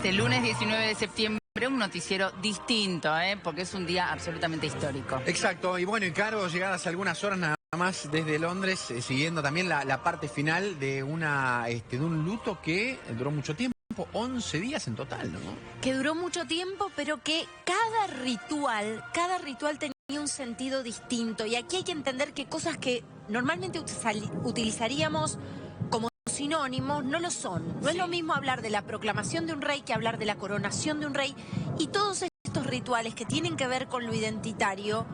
Este lunes 19 de septiembre, un noticiero distinto, porque es un día absolutamente histórico. Exacto, y bueno, y Caro, llegadas algunas horas nada más desde Londres, siguiendo también la parte final de un luto que duró mucho tiempo, 11 días en total, ¿no? Que duró mucho tiempo, pero que cada ritual tenía un sentido distinto. Y aquí hay que entender que cosas que normalmente utilizaríamos como sinónimos no lo son. No es lo mismo hablar de la proclamación de un rey que hablar de la coronación de un rey. Y todos estos rituales que tienen que ver con lo identitario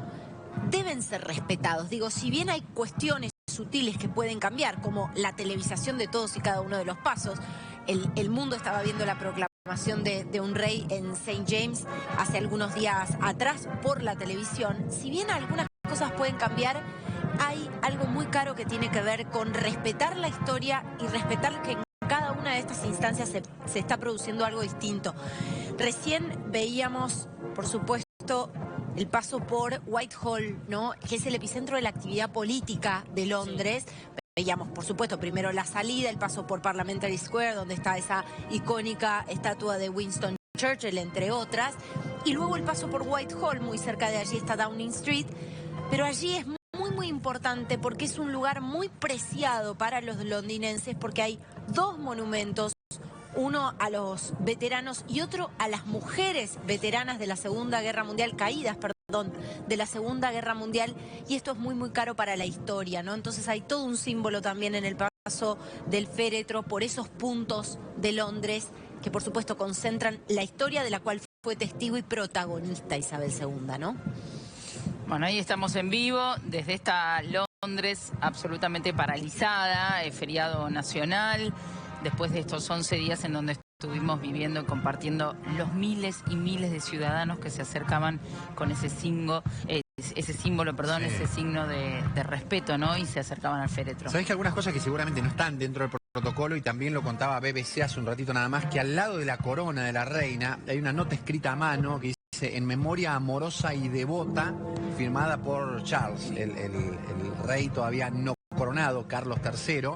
deben ser respetados. Digo, si bien hay cuestiones sutiles que pueden cambiar, como la televisación de todos y cada uno de los pasos, el mundo estaba viendo la proclamación de un rey en St. James hace algunos días atrás por la televisión. Si bien algunas cosas pueden cambiar, hay algo muy caro que tiene que ver con respetar la historia y respetar que en cada una de estas instancias se está produciendo algo distinto. Recién veíamos, por supuesto, el paso por Whitehall, ¿no? Que es el epicentro de la actividad política de Londres. Sí. Veíamos, por supuesto, primero la salida, el paso por Parliamentary Square, donde está esa icónica estatua de Winston Churchill, entre otras. Y luego el paso por Whitehall, muy cerca de allí está Downing Street. Pero allí es muy importante porque es un lugar muy preciado para los londinenses, porque hay dos monumentos, uno a los veteranos y otro a las mujeres veteranas de la Segunda Guerra Mundial, caídas, de la Segunda Guerra Mundial, y esto es muy caro para la historia, ¿no? Entonces hay todo un símbolo también en el paso del féretro por esos puntos de Londres que por supuesto concentran la historia de la cual fue testigo y protagonista Isabel II, ¿no? Bueno, ahí estamos en vivo desde esta Londres absolutamente paralizada, feriado nacional, después de estos 11 días en donde estuvimos viviendo y compartiendo los miles y miles de ciudadanos que se acercaban con ese símbolo, ese signo de respeto, ¿no? Y se acercaban al féretro. Sabés que algunas cosas que seguramente no están dentro del protocolo, y también lo contaba BBC hace un ratito nada más, que al lado de la corona de la reina hay una nota escrita a mano que dice: en memoria amorosa y devota, firmada por Charles, el rey todavía no coronado, Carlos III.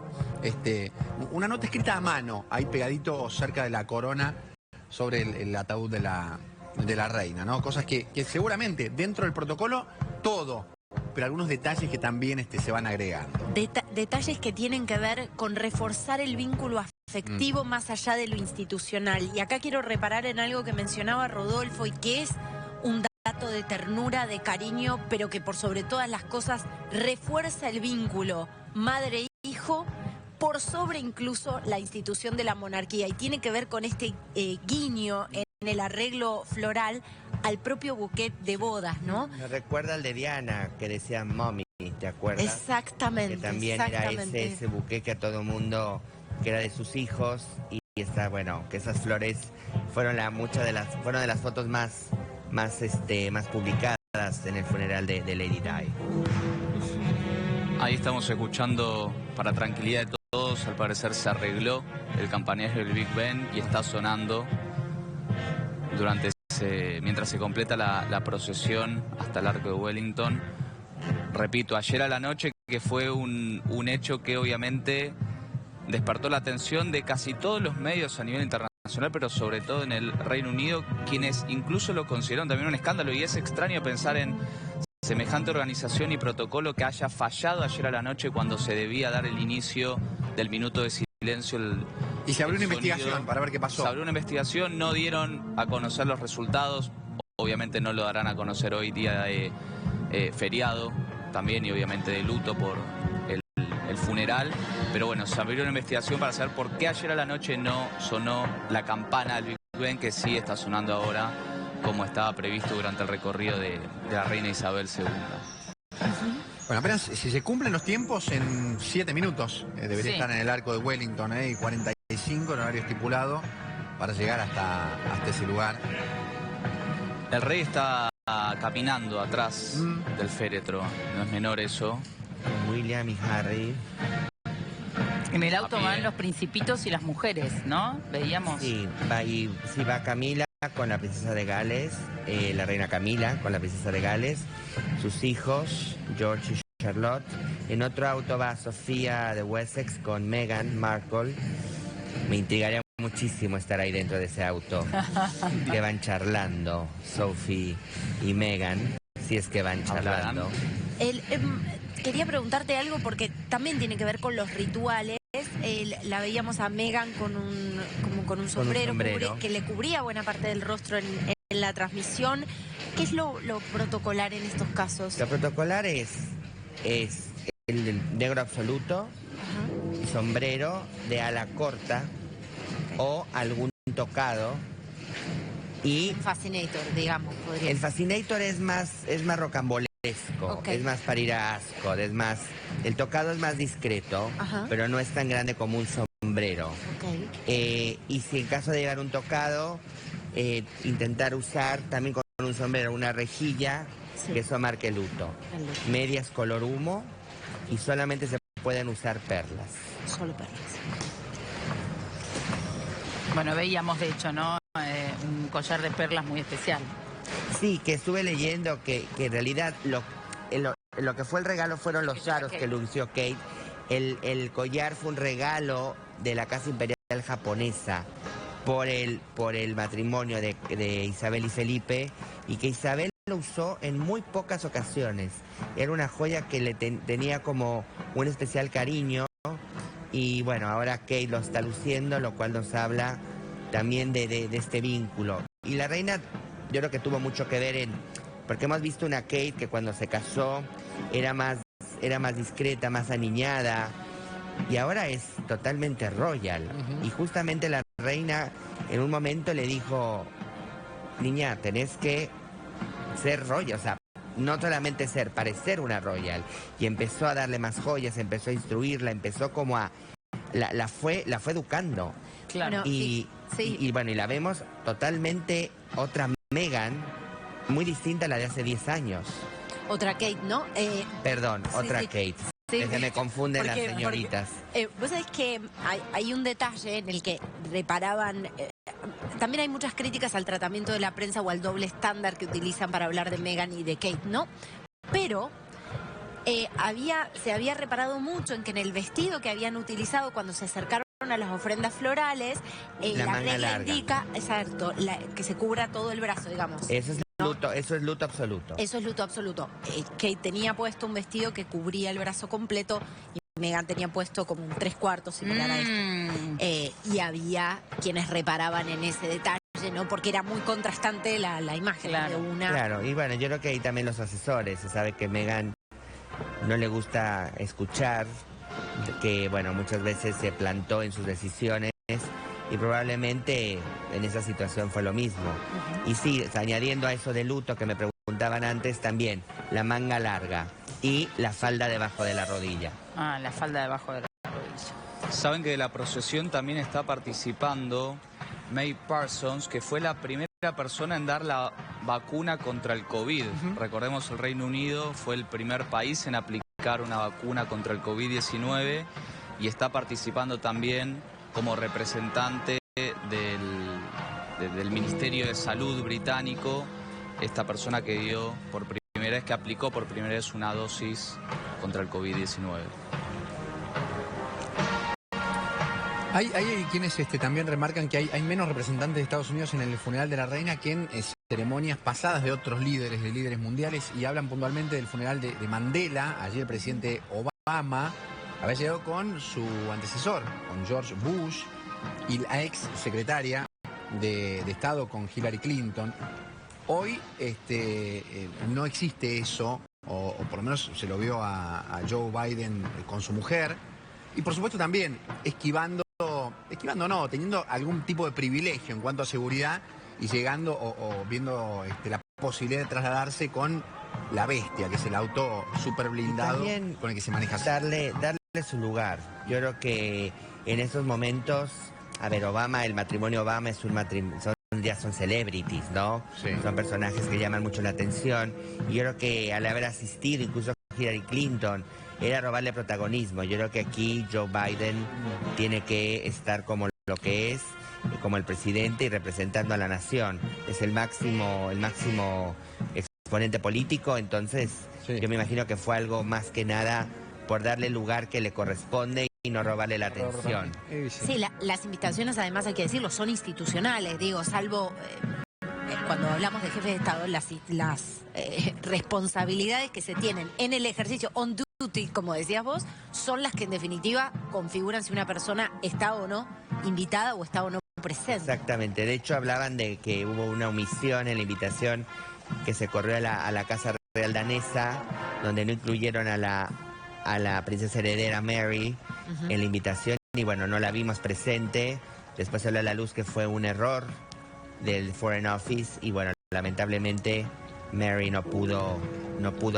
Una nota escrita a mano, ahí pegadito cerca de la corona, sobre el ataúd de la reina, ¿no? Cosas que seguramente dentro del protocolo todo, pero algunos detalles que también se van agregando. Detalles que tienen que ver con reforzar el vínculo afectivo más allá de lo institucional. Y acá quiero reparar en algo que mencionaba Rodolfo y que es un dato de ternura, de cariño, pero que por sobre todas las cosas refuerza el vínculo madre-hijo por sobre incluso la institución de la monarquía, y tiene que ver con este guiño en el arreglo floral al propio bouquet de bodas, ¿no? Me recuerda al de Diana, que decía mommy, ¿te acuerdas? Exactamente. Que también era ese bouquet que a todo mundo, que era de sus hijos, y está, bueno, que esas flores fueron fueron de las fotos más publicadas en el funeral de Lady Di. Ahí estamos escuchando, para tranquilidad de todos, al parecer se arregló el campanario del Big Ben y está sonando mientras se completa la procesión hasta el Arco de Wellington. Repito, ayer a la noche, que fue un hecho que obviamente despertó la atención de casi todos los medios a nivel internacional, pero sobre todo en el Reino Unido, quienes incluso lo consideraron también un escándalo, y es extraño pensar en semejante organización y protocolo que haya fallado ayer a la noche cuando se debía dar el inicio del minuto de silencio. Y se abrió una investigación para ver qué pasó. Se abrió una investigación, no dieron a conocer los resultados, obviamente no lo darán a conocer hoy, día de feriado también, y obviamente de luto por el funeral, pero bueno, se abrió una investigación para saber por qué ayer a la noche no sonó la campana del Big Ben, que sí está sonando ahora, como estaba previsto durante el recorrido de la reina Isabel II. Bueno, apenas si se cumplen los tiempos, en 7 minutos debería estar en el Arco de Wellington, y 45 en horario estipulado para llegar hasta ese lugar. El rey está caminando atrás del féretro, no es menor eso. William y Harry. En el auto van los principitos y las mujeres, ¿no? Veíamos. Sí, va Camila con la princesa de Gales, la reina Camila con la princesa de Gales, sus hijos, George y Charlotte. En otro auto va Sofía de Wessex con Meghan Markle. Me intrigaría muchísimo estar ahí dentro de ese auto. Que van charlando Sophie y Meghan, si es que van charlando. Quería preguntarte algo porque también tiene que ver con los rituales. La veíamos a Meghan con un sombrero, que le cubría buena parte del rostro en la transmisión. ¿Qué es lo protocolar en estos casos? Lo protocolar es el del negro absoluto, sombrero de ala corta o algún tocado. Y un fascinator, digamos, podría. El fascinator es más rocambolesco, Okay. es más para ir a Ascot, es más, el tocado es más discreto, pero no es tan grande como un sombrero. Okay. Y si en caso de llevar un tocado, intentar usar también con un sombrero una rejilla, que eso marque el luto. Medias color humo y solamente se pueden usar perlas. Solo perlas. Bueno, veíamos de hecho, ¿no? Un collar de perlas muy especial. Sí, que estuve leyendo que en realidad lo que fue el regalo fueron los aros que lució Kate. El collar fue un regalo de la Casa Imperial japonesa por el matrimonio de Isabel y Felipe, y que Isabel lo usó en muy pocas ocasiones. Era una joya que le tenía como un especial cariño, y bueno, ahora Kate lo está luciendo, lo cual nos habla también de este vínculo. Y la reina, yo creo que tuvo mucho que ver porque hemos visto una Kate que cuando se casó era más discreta, más aniñada, y ahora es totalmente royal. Y justamente la reina en un momento le dijo: niña, tenés que ser royal, o sea, no solamente parecer una royal. Y empezó a darle más joyas, empezó a instruirla, empezó como a... La fue educando. Claro. Sí. Y bueno, y la vemos totalmente otra Meghan, muy distinta a la de hace 10 años. Otra Kate, ¿no? Perdón, otra Kate. Sí. Se me confunden las señoritas. Vos sabés que hay un detalle en el que reparaban... también hay muchas críticas al tratamiento de la prensa o al doble estándar que utilizan para hablar de Meghan y de Kate, ¿no? Pero se había reparado mucho en que en el vestido que habían utilizado cuando se acercaron a las ofrendas florales, la regla indica, exacto, que se cubra todo el brazo, digamos. Eso es luto, eso es luto absoluto. Eso es luto absoluto. Kate tenía puesto un vestido que cubría el brazo completo y Meghan tenía puesto como un 3/4 similar a esto. Y había quienes reparaban en ese detalle, ¿no? Porque era muy contrastante la imagen de una. Claro, y bueno, yo creo que ahí también los asesores, se sabe que Meghan no le gusta escuchar, que bueno, muchas veces se plantó en sus decisiones, y probablemente en esa situación fue lo mismo. Y sí, añadiendo a eso de luto que me preguntaban antes, también la manga larga y la falda debajo de la rodilla. Ah, la falda debajo de la rodilla. Saben que de la procesión también está participando May Parsons, que fue la primera persona en dar la vacuna contra el COVID. Recordemos, el Reino Unido fue el primer país en aplicar una vacuna contra el COVID-19 y está participando también como representante del Ministerio de Salud británico, esta persona que dio por primera vez, que aplicó por primera vez una dosis contra el COVID-19. Hay quienes también remarcan que hay menos representantes de Estados Unidos en el funeral de la reina que en ceremonias pasadas de otros líderes mundiales, y hablan puntualmente del funeral de Mandela. Allí el presidente Obama había llegado con su antecesor, con George Bush, y la ex secretaria de Estado, con Hillary Clinton. Hoy no existe eso, o por lo menos se lo vio a Joe Biden con su mujer, y por supuesto también esquivando no, teniendo algún tipo de privilegio en cuanto a seguridad, y llegando o viendo la posibilidad de trasladarse con la bestia, que es el auto súper blindado con el que se maneja. Darle su lugar. Yo creo que en esos momentos, a ver, Obama, el matrimonio Obama es un matrimonio, ya son celebrities, ¿no? Sí. Son personajes que llaman mucho la atención, y yo creo que al haber asistido incluso Hillary Clinton, era robarle protagonismo. Yo creo que aquí Joe Biden tiene que estar como lo que es, como el presidente y representando a la nación. Es el máximo exponente político, entonces yo me imagino que fue algo más que nada por darle el lugar que le corresponde y no robarle la atención. Sí, las invitaciones, además, hay que decirlo, son institucionales, digo, salvo cuando hablamos de jefes de Estado, las responsabilidades que se tienen en el ejercicio on duty, como decías vos, son las que en definitiva configuran si una persona está o no invitada o está o no presente. Exactamente, de hecho hablaban de que hubo una omisión en la invitación que se corrió a la Casa Real Danesa, donde no incluyeron a la princesa heredera Mary en la invitación, y bueno, no la vimos presente. Después salió a la luz que fue un error del Foreign Office y bueno, lamentablemente Mary no pudo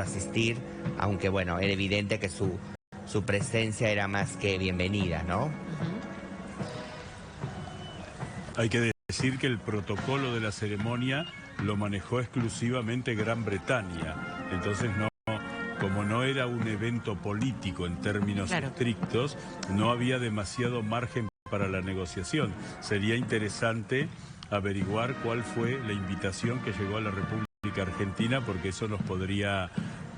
asistir, aunque bueno, era evidente que su presencia era más que bienvenida, ¿no? Hay que decir que el protocolo de la ceremonia lo manejó exclusivamente Gran Bretaña, entonces como no era un evento político en términos estrictos, no había demasiado margen para la negociación. Sería interesante averiguar cuál fue la invitación que llegó a la República Argentina, porque eso nos podría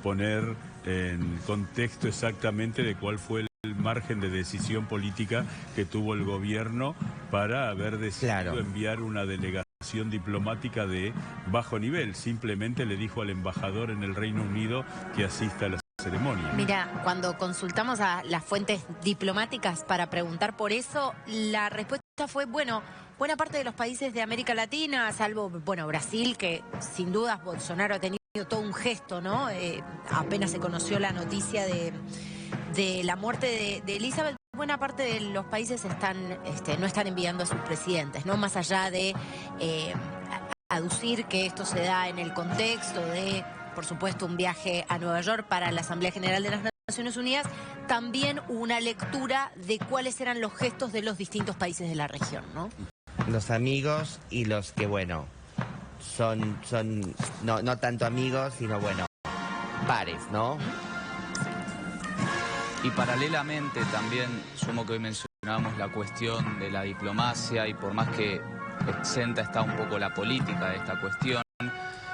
poner en contexto exactamente de cuál fue el margen de decisión política que tuvo el gobierno para haber decidido enviar una delegación diplomática de bajo nivel. Simplemente le dijo al embajador en el Reino Unido que asista a la ceremonia. Mira, cuando consultamos a las fuentes diplomáticas para preguntar por eso, la respuesta fue, bueno, buena parte de los países de América Latina, salvo, bueno, Brasil, que sin dudas Bolsonaro ha tenido todo un gesto, ¿no? Apenas se conoció la noticia de la muerte de Elizabeth, buena parte de los países no están enviando a sus presidentes, ¿no? Más allá de aducir que esto se da en el contexto de, por supuesto, un viaje a Nueva York para la Asamblea General de las Naciones Unidas, también una lectura de cuáles eran los gestos de los distintos países de la región, ¿no? Los amigos y los que, bueno, son no tanto amigos, sino, bueno, pares, ¿no? Y paralelamente también, sumo que hoy mencionábamos la cuestión de la diplomacia y por más que exenta está un poco la política de esta cuestión,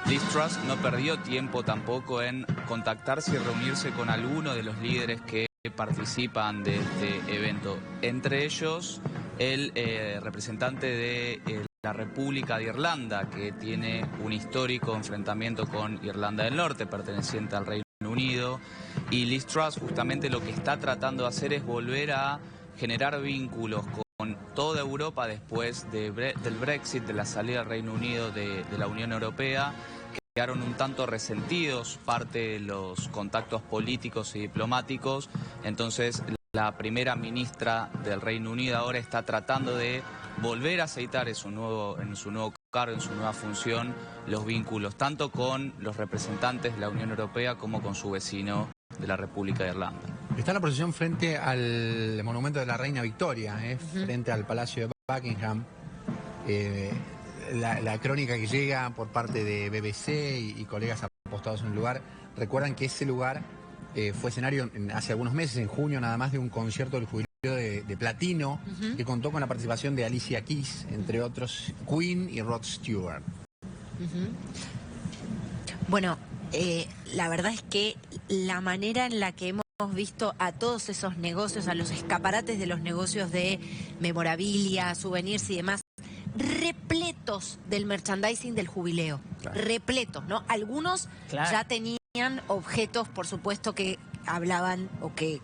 Liz Truss no perdió tiempo tampoco en contactarse y reunirse con algunos de los líderes que participan de este evento. Entre ellos, el representante de la República de Irlanda, que tiene un histórico enfrentamiento con Irlanda del Norte, perteneciente al Reino Unido. Y Liz Truss justamente lo que está tratando de hacer es volver a generar vínculos con toda Europa después del Brexit, de la salida del Reino Unido de la Unión Europea. Quedaron un tanto resentidos parte de los contactos políticos y diplomáticos, entonces la primera ministra del Reino Unido ahora está tratando de volver a aceitar en su nuevo cargo, en su nueva función, los vínculos tanto con los representantes de la Unión Europea como con su vecino de la República de Irlanda. Está la procesión frente al monumento de la Reina Victoria, frente al Palacio de Buckingham. La crónica que llega por parte de BBC y colegas apostados en el lugar, recuerdan que ese lugar fue escenario hace algunos meses, en junio nada más, de un concierto del jubileo de platino, que contó con la participación de Alicia Keys, entre otros Queen y Rod Stewart. Bueno, la verdad es que la manera en la que hemos visto a todos esos negocios, a los escaparates de los negocios de memorabilia, souvenirs y demás, repletos del merchandising del jubileo, repletos, ¿no? Algunos ya tenían objetos, por supuesto, que hablaban o que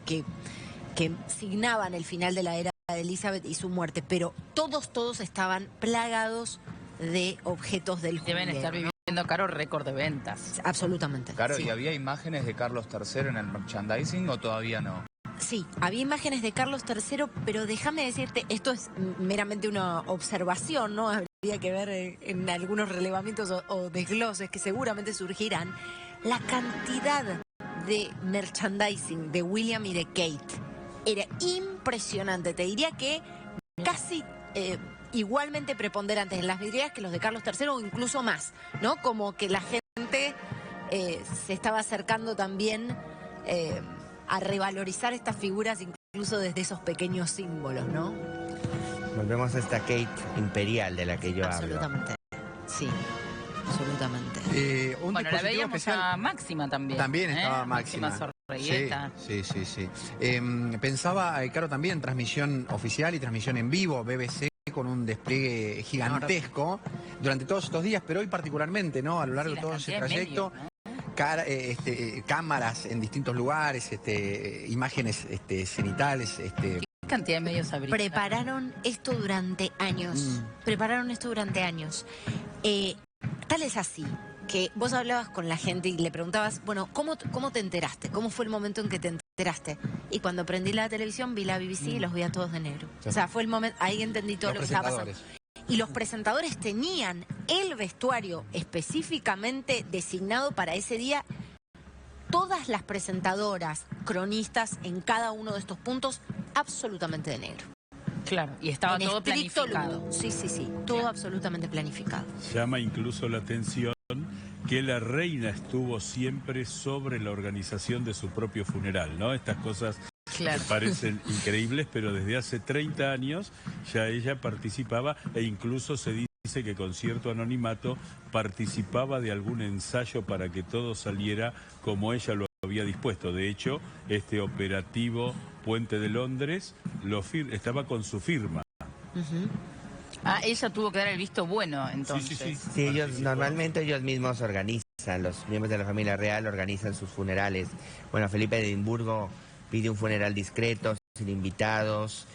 signaban el final de la era de Elizabeth y su muerte, pero todos estaban plagados de objetos del jubileo. Deben estar viviendo caro récord de ventas. Absolutamente. Claro, sí. ¿Y había imágenes de Carlos III en el merchandising o todavía no? Sí, había imágenes de Carlos III, pero déjame decirte, esto es meramente una observación, ¿no? Habría que ver en algunos relevamientos o desgloses que seguramente surgirán. La cantidad de merchandising de William y de Kate era impresionante. Te diría que casi igualmente preponderantes en las vidrieras que los de Carlos III o incluso más, ¿no? Como que la gente se estaba acercando también a revalorizar estas figuras incluso desde esos pequeños símbolos, ¿no? Volvemos a esta Kate imperial de la que yo hablo. Absolutamente, sí. absolutamente. Un Bueno, la dispositivo veíamos especial. a Máxima también. También estaba Máxima Máxima. Sorreguieta. Sí. Pensaba, Caro, también transmisión oficial y transmisión en vivo, BBC con un despliegue gigantesco durante todos estos días, pero hoy particularmente, ¿no? A lo largo Sí, de la todo ese cantidad de trayecto, medios, cámaras en distintos lugares, imágenes cenitales. ¿Qué cantidad de medios habría? Prepararon esto durante años. Tal es así que vos hablabas con la gente y le preguntabas, bueno, ¿cómo te enteraste? ¿Cómo fue el momento en que te enteraste? Y cuando prendí la televisión vi la BBC y los vi a todos de negro. Sí. O sea, fue el momento, ahí entendí todo lo que estaba pasando. Y los presentadores tenían el vestuario específicamente designado para ese día. Todas las presentadoras, cronistas en cada uno de estos puntos, absolutamente de negro. Claro, y estaba En todo estricto planificado. lujo. Sí, todo absolutamente planificado. Llama incluso la atención que la reina estuvo siempre sobre la organización de su propio funeral, ¿no? Estas cosas Claro. que parecen increíbles, pero desde hace 30 años ya ella participaba e incluso se dice que con cierto anonimato participaba de algún ensayo para que todo saliera como ella lo había dispuesto. De hecho, este operativo Puente de Londres estaba con su firma. Ella tuvo que dar el visto bueno, entonces. Sí, normalmente ellos mismos organizan, los miembros de la familia real organizan sus funerales. Bueno, Felipe de Edimburgo pide un funeral discreto, sin invitados,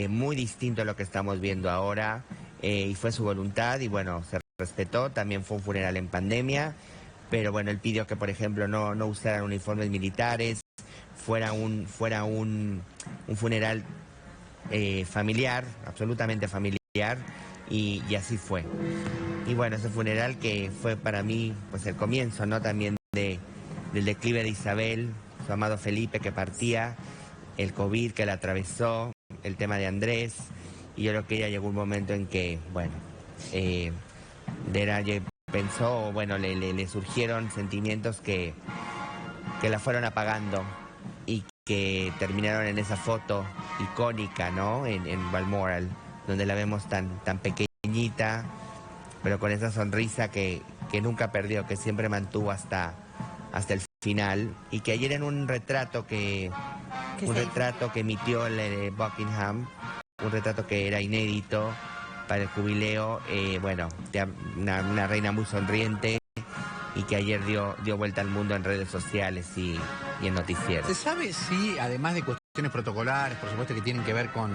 muy distinto a lo que estamos viendo ahora, y fue su voluntad y bueno, se respetó. También fue un funeral en pandemia, pero bueno, él pidió que, por ejemplo, no usaran uniformes militares, fuera un funeral familiar, absolutamente familiar, y así fue. Y bueno, ese funeral que fue para mí pues el comienzo, ¿no? También del declive de Isabel, su amado Felipe que partía, el COVID que la atravesó, el tema de Andrés, y yo creo que ella llegó un momento en que, bueno, pensó, bueno, le surgieron sentimientos que la fueron apagando y que terminaron en esa foto icónica, ¿no? En Balmoral, donde la vemos tan pequeñita, pero con esa sonrisa que nunca perdió, que siempre mantuvo hasta el final, y que ayer en un retrato que emitió el Buckingham, un retrato que era inédito para el jubileo, bueno, una reina muy sonriente y que ayer dio vuelta al mundo en redes sociales y en noticieros. ¿Se sabe si, además de cuestiones protocolares, por supuesto que tienen que ver con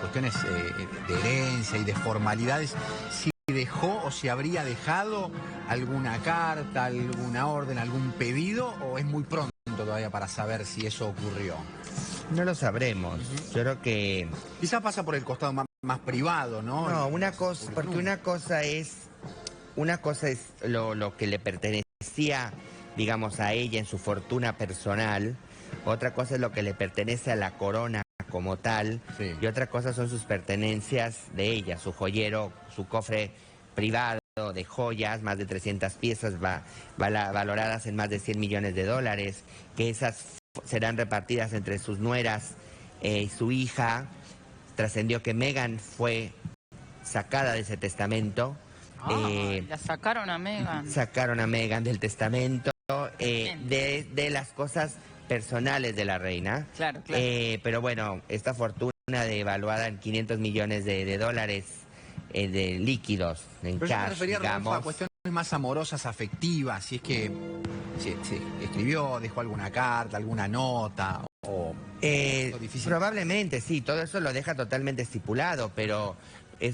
cuestiones de herencia y de formalidades, si dejó o si habría dejado alguna carta, alguna orden, algún pedido, o es muy pronto todavía para saber si eso ocurrió? No lo sabremos. Yo creo que... Quizá pasa por el costado más privado, ¿no? No, una cosa es lo que le pertenecía, digamos, a ella en su fortuna personal. Otra cosa es lo que le pertenece a la corona como tal. Sí. Y otra cosa son sus pertenencias de ella, su joyero, su cofre privado de joyas, más de 300 piezas valoradas en más de 100 millones de dólares, que esas serán repartidas entre sus nueras y su hija. Trascendió que Meghan fue sacada de ese testamento. La sacaron a Meghan. Sacaron a Meghan del testamento, de las cosas personales de la reina. Claro. Pero bueno, esta fortuna evaluada en 500 millones de dólares de líquidos, en Pero yo me cash, refería, Rodolfo, digamos. a cuestiones más amorosas, afectivas, si es que si escribió, dejó alguna carta, alguna nota, o... difícil. Probablemente, sí, todo eso lo deja totalmente estipulado, pero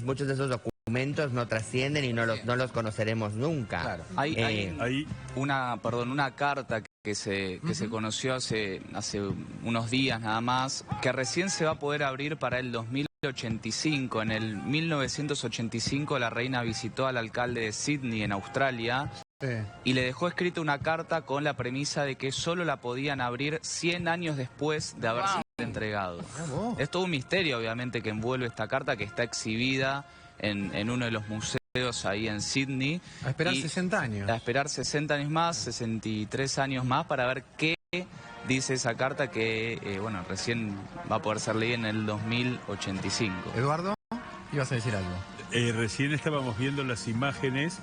muchos de esos documentos no trascienden y no los conoceremos nunca. Claro. Hay una carta que se conoció hace unos días nada más, que recién se va a poder abrir para el 2085. En el 1985 la reina visitó al alcalde de Sydney en Australia y le dejó escrita una carta con la premisa de que solo la podían abrir 100 años después de haber sido entregado. Es todo un misterio, obviamente, que envuelve esta carta, que está exhibida en uno de los museos ahí en Sydney. A esperar 60 años. A esperar 60 años más, 63 años más, para ver qué dice esa carta que, bueno, recién va a poder ser leída en el 2085. Eduardo, ibas a decir algo. Recién estábamos viendo las imágenes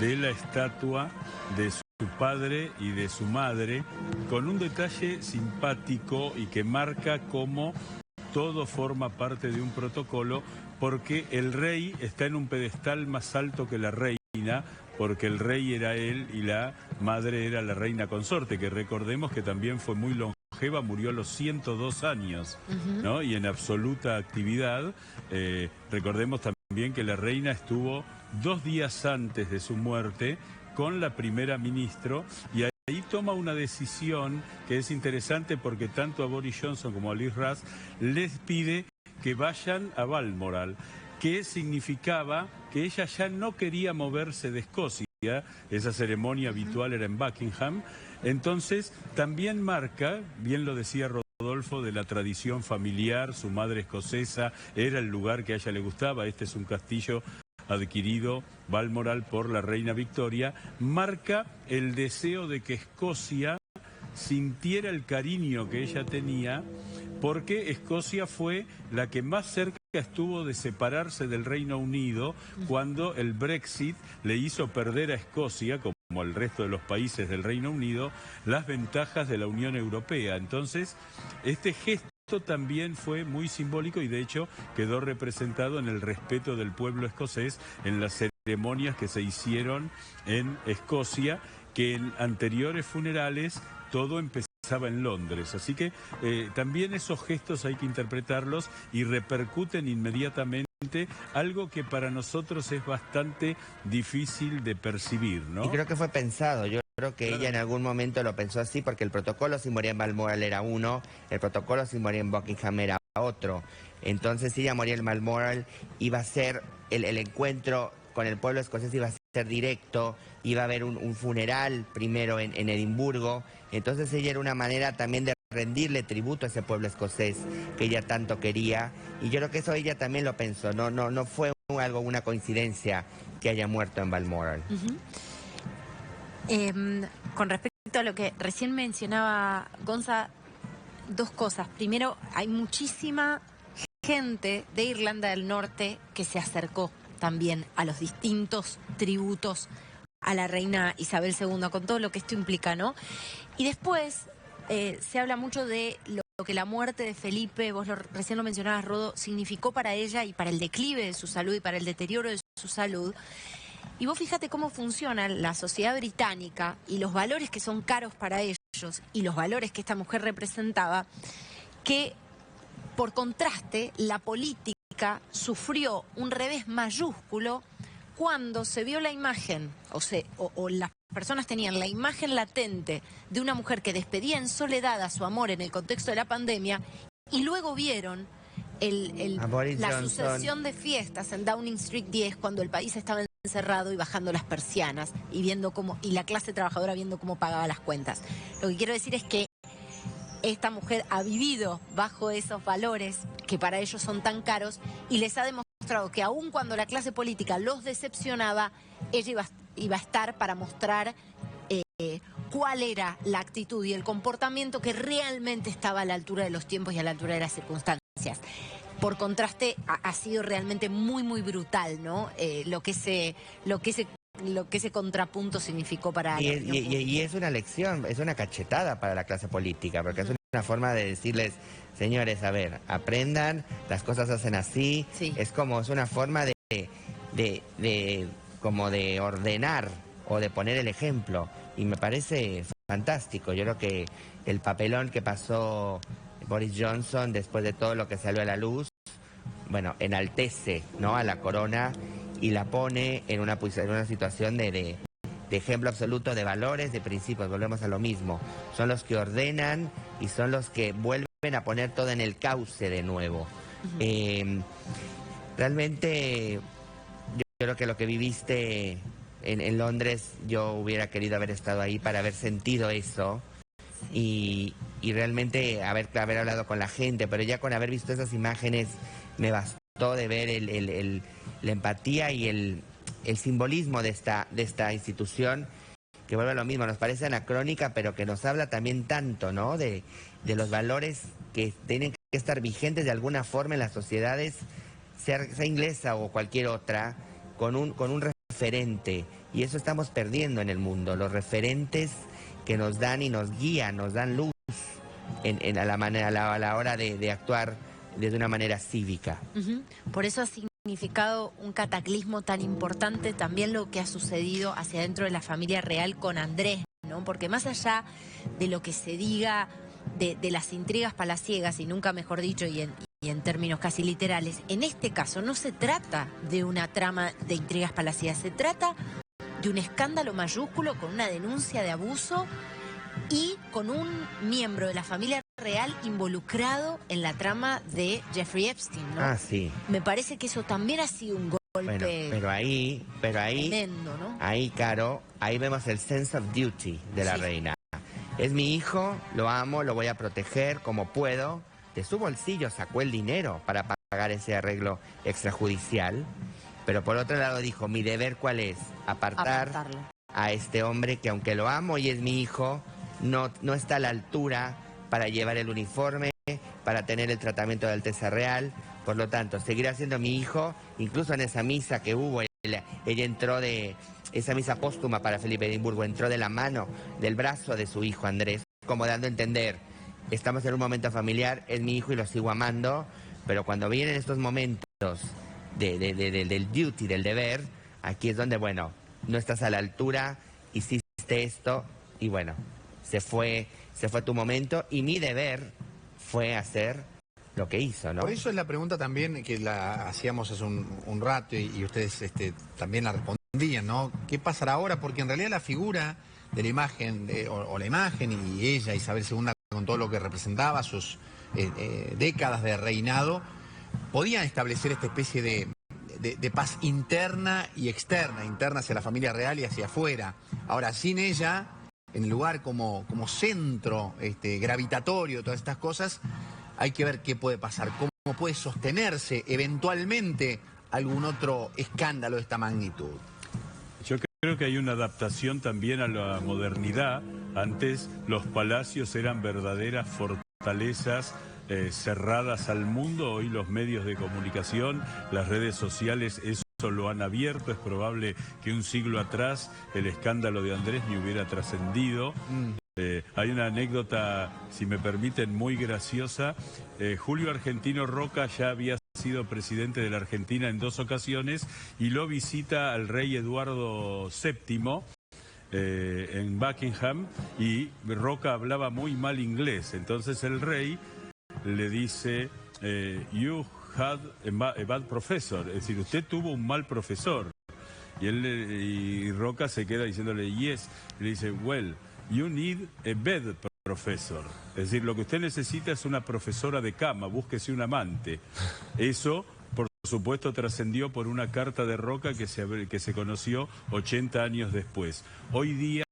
de la estatua de su padre y de su madre, con un detalle simpático y que marca cómo todo forma parte de un protocolo, porque el rey está en un pedestal más alto que la reina, porque el rey era él y la madre era la reina consorte, que recordemos que también fue muy longeva, murió a los 102 años, ¿no? Y en absoluta actividad. Recordemos también que la reina estuvo 2 días antes de su muerte con la primera ministra, y ahí toma una decisión que es interesante, porque tanto a Boris Johnson como a Liz Truss les pide que vayan a Balmoral, que significaba que ella ya no quería moverse de Escocia. Esa ceremonia habitual era en Buckingham. Entonces también marca, bien lo decía Rodolfo, de la tradición familiar. Su madre escocesa, era el lugar que a ella le gustaba. Este es un castillo adquirido, Balmoral, por la reina Victoria. Marca el deseo de que Escocia sintiera el cariño que ella tenía, porque Escocia fue la que más cerca estuvo de separarse del Reino Unido cuando el Brexit le hizo perder a Escocia, como al resto de los países del Reino Unido, las ventajas de la Unión Europea. Entonces, este gesto también fue muy simbólico, y de hecho quedó representado en el respeto del pueblo escocés en las ceremonias que se hicieron en Escocia, que en anteriores funerales todo empezaba en Londres. Así que también esos gestos hay que interpretarlos, y repercuten inmediatamente algo que para nosotros es bastante difícil de percibir, ¿no? Y creo que fue pensado. Yo creo que ella en algún momento lo pensó así, porque el protocolo si moría en Balmoral era uno, el protocolo si moría en Buckingham era otro. Entonces, si ella moría en Balmoral, iba a ser el encuentro con el pueblo escocés, iba a ser directo, iba a haber un funeral primero en Edimburgo. Entonces ella era una manera también de rendirle tributo a ese pueblo escocés que ella tanto quería, y yo creo que eso ella también lo pensó. No fue una coincidencia que haya muerto en Balmoral. Con respecto a lo que recién mencionaba Gonza, 2 cosas. Primero, hay muchísima gente de Irlanda del Norte que se acercó también a los distintos tributos a la reina Isabel II, con todo lo que esto implica, ¿no? Y después se habla mucho de lo que la muerte de Felipe, recién lo mencionabas, Rodo, significó para ella y para el declive de su salud y para el deterioro de su salud. Y vos fíjate cómo funciona la sociedad británica y los valores que son caros para ellos y los valores que esta mujer representaba, que por contraste la política sufrió un revés mayúsculo cuando se vio la imagen, o las personas tenían la imagen latente de una mujer que despedía en soledad a su amor en el contexto de la pandemia, y luego vieron la sucesión de fiestas en Downing Street 10 cuando el país estaba encerrado y bajando las persianas y la clase trabajadora viendo cómo pagaba las cuentas. Lo que quiero decir es que esta mujer ha vivido bajo esos valores que para ellos son tan caros, y les ha demostrado que aun cuando la clase política los decepcionaba, ella iba a estar para mostrar cuál era la actitud y el comportamiento que realmente estaba a la altura de los tiempos y a la altura de las circunstancias. Por contraste, ha sido realmente muy, muy brutal, ¿no? Lo que ese contrapunto significó para y es una lección, es una cachetada para la clase política, porque es una forma de decirles: señores, a ver, aprendan, las cosas hacen así. Sí. Es una forma como de ordenar o de poner el ejemplo, y me parece fantástico. Yo creo que el papelón que pasó Boris Johnson después de todo lo que salió a la luz, bueno, enaltece, ¿no?, a la corona y la pone en una situación de ejemplo absoluto de valores, de principios. Volvemos a lo mismo. Son los que ordenan y son los que vuelven a poner todo en el cauce de nuevo. Realmente yo creo que lo que viviste en Londres, yo hubiera querido haber estado ahí para haber sentido eso y realmente haber hablado con la gente, pero ya con haber visto esas imágenes me bastó de ver la empatía y el simbolismo de esta institución, que vuelve a lo mismo, nos parece anacrónica, pero que nos habla también tanto, ¿no?, de los valores que tienen que estar vigentes de alguna forma en las sociedades sea inglesa o cualquier otra, con un referente. Y eso estamos perdiendo en el mundo, los referentes que nos dan y nos guían, nos dan luz a la hora de actuar de una manera cívica. Por eso ha significado un cataclismo tan importante también lo que ha sucedido hacia dentro de la familia real con Andrés, ¿no? Porque más allá de lo que se diga de las intrigas palaciegas, y nunca mejor dicho, y en términos casi literales, en este caso no se trata de una trama de intrigas palaciegas, se trata de un escándalo mayúsculo con una denuncia de abuso y con un miembro de la familia real involucrado en la trama de Jeffrey Epstein, ¿no? Ah, sí. Me parece que eso también ha sido un golpe Bueno, pero ahí, tremendo, ¿no? ahí, Caro, ahí vemos el sense of duty de la reina. Es mi hijo, lo amo, lo voy a proteger como puedo. De su bolsillo sacó el dinero para pagar ese arreglo extrajudicial. Pero por otro lado dijo, mi deber ¿cuál es? Apartarlo a este hombre que aunque lo amo y es mi hijo, no está a la altura para llevar el uniforme, para tener el tratamiento de Alteza Real. Por lo tanto, seguirá siendo mi hijo, incluso en esa misa que hubo, ella entró esa misa póstuma para Felipe de Edimburgo, entró de la mano, del brazo de su hijo Andrés, como dando a entender, estamos en un momento familiar, es mi hijo y lo sigo amando, pero cuando vienen estos momentos del duty, del deber, aquí es donde, bueno, no estás a la altura, hiciste esto y bueno, se fue tu momento y mi deber fue hacer lo que hizo, ¿no? Por eso es la pregunta también que la hacíamos hace un rato y ustedes también la respondían, ¿no? ¿Qué pasará ahora? Porque en realidad la figura de la imagen, o la imagen y ella, Isabel II, con todo lo que representaba, sus décadas de reinado, podían establecer esta especie de paz interna y externa, interna hacia la familia real y hacia afuera. Ahora, sin ella, en el lugar como centro gravitatorio, todas estas cosas, hay que ver qué puede pasar, cómo puede sostenerse eventualmente algún otro escándalo de esta magnitud. Yo creo que hay una adaptación también a la modernidad. Antes los palacios eran verdaderas fortalezas cerradas al mundo. Hoy los medios de comunicación, las redes sociales, eso lo han abierto. Es probable que un siglo atrás el escándalo de Andrés ni hubiera trascendido. Hay una anécdota, si me permiten, muy graciosa. Julio Argentino Roca ya había sido presidente de la Argentina en 2 ocasiones y lo visita al rey Eduardo VII en Buckingham, y Roca hablaba muy mal inglés. Entonces el rey le dice, you had a bad professor, es decir, usted tuvo un mal profesor. Y Roca se queda diciéndole, yes, y le dice, well, you need a bed professor. Es decir, lo que usted necesita es una profesora de cama, búsquese un amante. Eso, por supuesto, trascendió por una carta de Roca que se conoció 80 años después. Hoy día,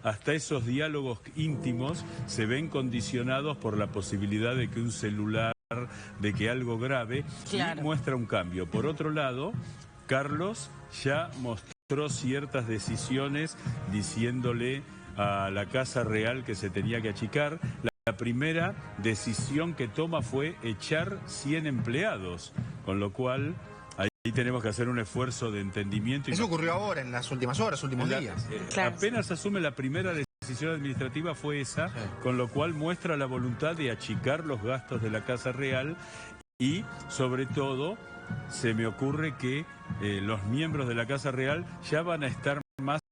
hasta esos diálogos íntimos se ven condicionados por la posibilidad de que un celular, de que algo grave, claro, y muestra un cambio. Por otro lado, Carlos ya mostró ciertas decisiones diciéndole a la Casa Real que se tenía que achicar. La primera decisión que toma fue echar 100 empleados, con lo cual ahí tenemos que hacer un esfuerzo de entendimiento. Eso ocurrió ahora, en las últimas horas, últimos días. Claro. Apenas asume la primera decisión administrativa fue esa, con lo cual muestra la voluntad de achicar los gastos de la Casa Real y, sobre todo, se me ocurre que los miembros de la Casa Real ya van a estar más